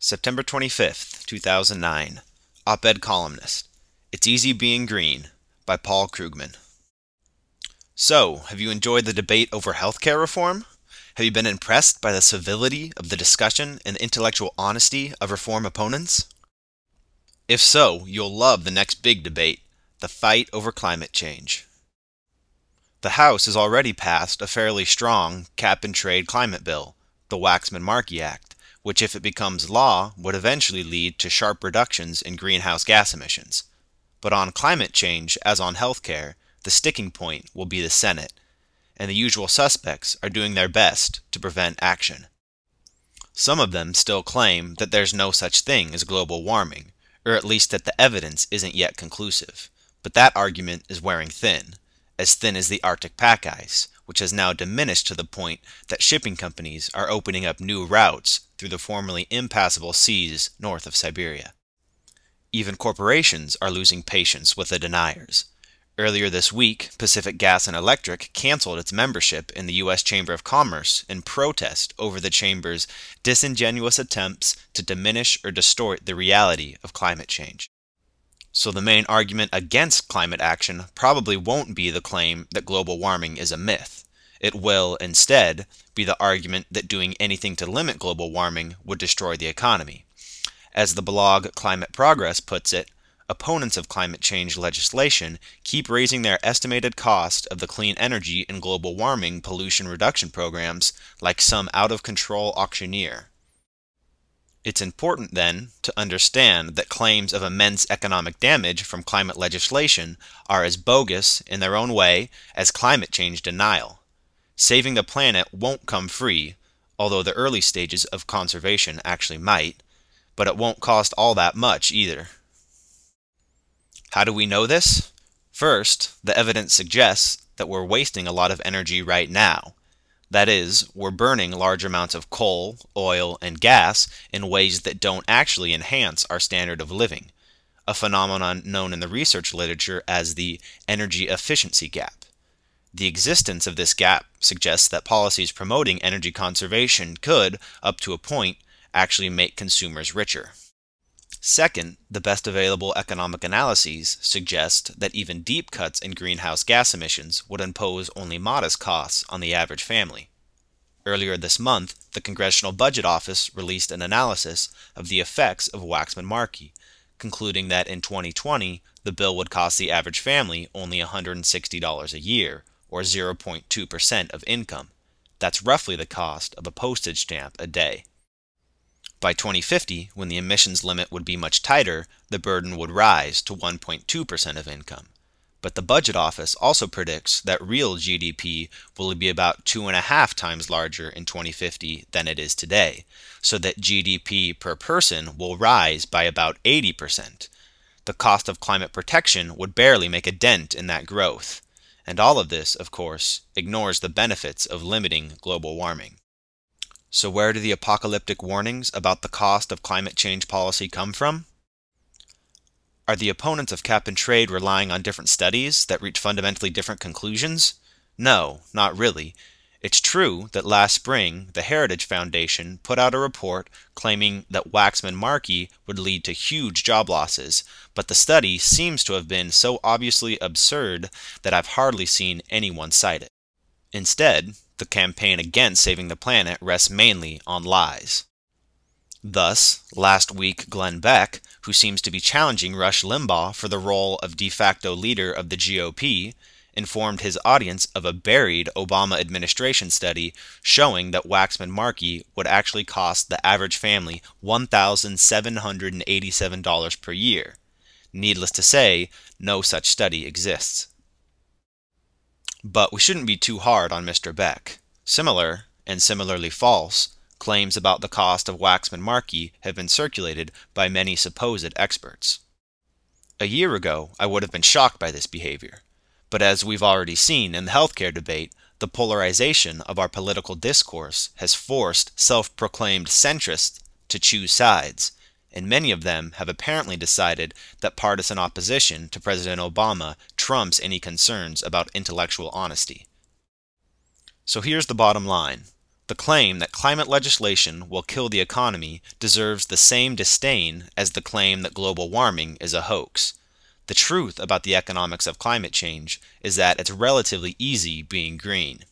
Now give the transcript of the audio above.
September 25th, 2009. Op-ed columnist. It's Easy Being Green by Paul Krugman. So, have you enjoyed the debate over healthcare reform? Have you been impressed by the civility of the discussion and the intellectual honesty of reform opponents? If so, you'll love the next big debate, the fight over climate change. The House has already passed a fairly strong cap-and-trade climate bill, the Waxman-Markey Act, which if it becomes law would eventually lead to sharp reductions in greenhouse gas emissions. But on climate change, as on healthcare, the sticking point will be the Senate, and the usual suspects are doing their best to prevent action. Some of them still claim that there's no such thing as global warming, or at least that the evidence isn't yet conclusive. But that argument is wearing thin as the Arctic pack ice, which has now diminished to the point that shipping companies are opening up new routes through the formerly impassable seas north of Siberia. Even corporations are losing patience with the deniers. Earlier this week, Pacific Gas and Electric canceled its membership in the U.S. Chamber of Commerce in protest over the Chamber's disingenuous attempts to diminish or distort the reality of climate change. So the main argument against climate action probably won't be the claim that global warming is a myth. It will, instead, be the argument that doing anything to limit global warming would destroy the economy. As the blog Climate Progress puts it, opponents of climate change legislation keep raising their estimated cost of the clean energy and global warming pollution reduction programs like some out-of-control auctioneer. It's important, then, to understand that claims of immense economic damage from climate legislation are as bogus in their own way as climate change denial. Saving the planet won't come free, although the early stages of conservation actually might, but it won't cost all that much either. How do we know this? First, the evidence suggests that we're wasting a lot of energy right now. That is, we're burning large amounts of coal, oil, and gas in ways that don't actually enhance our standard of living, a phenomenon known in the research literature as the energy efficiency gap. The existence of this gap suggests that policies promoting energy conservation could, up to a point, actually make consumers richer. Second, the best available economic analyses suggest that even deep cuts in greenhouse gas emissions would impose only modest costs on the average family. Earlier this month, the Congressional Budget Office released an analysis of the effects of Waxman-Markey, concluding that in 2020, the bill would cost the average family only $160 a year, or 0.2% of income. That's roughly the cost of a postage stamp a day. By 2050, when the emissions limit would be much tighter, the burden would rise to 1.2% of income. But the Budget Office also predicts that real GDP will be about 2.5 times larger in 2050 than it is today, so that GDP per person will rise by about 80%. The cost of climate protection would barely make a dent in that growth. And all of this, of course, ignores the benefits of limiting global warming. So where do the apocalyptic warnings about the cost of climate change policy come from? Are the opponents of cap and trade relying on different studies that reach fundamentally different conclusions? No, not really. It's true that last spring, the Heritage Foundation put out a report claiming that Waxman-Markey would lead to huge job losses, but the study seems to have been so obviously absurd that I've hardly seen anyone cite it. Instead, the campaign against saving the planet rests mainly on lies. Thus, last week Glenn Beck, who seems to be challenging Rush Limbaugh for the role of de facto leader of the GOP, informed his audience of a buried Obama administration study showing that Waxman-Markey would actually cost the average family $1,787 per year. Needless to say, no such study exists. But we shouldn't be too hard on Mr. Beck. Similar, and similarly false, claims about the cost of Waxman-Markey have been circulated by many supposed experts. A year ago, I would have been shocked by this behavior. But as we've already seen in the healthcare debate, the polarization of our political discourse has forced self-proclaimed centrists to choose sides, and many of them have apparently decided that partisan opposition to President Obama trumps any concerns about intellectual honesty. So here's the bottom line. The claim that climate legislation will kill the economy deserves the same disdain as the claim that global warming is a hoax. The truth about the economics of climate change is that it's relatively easy being green.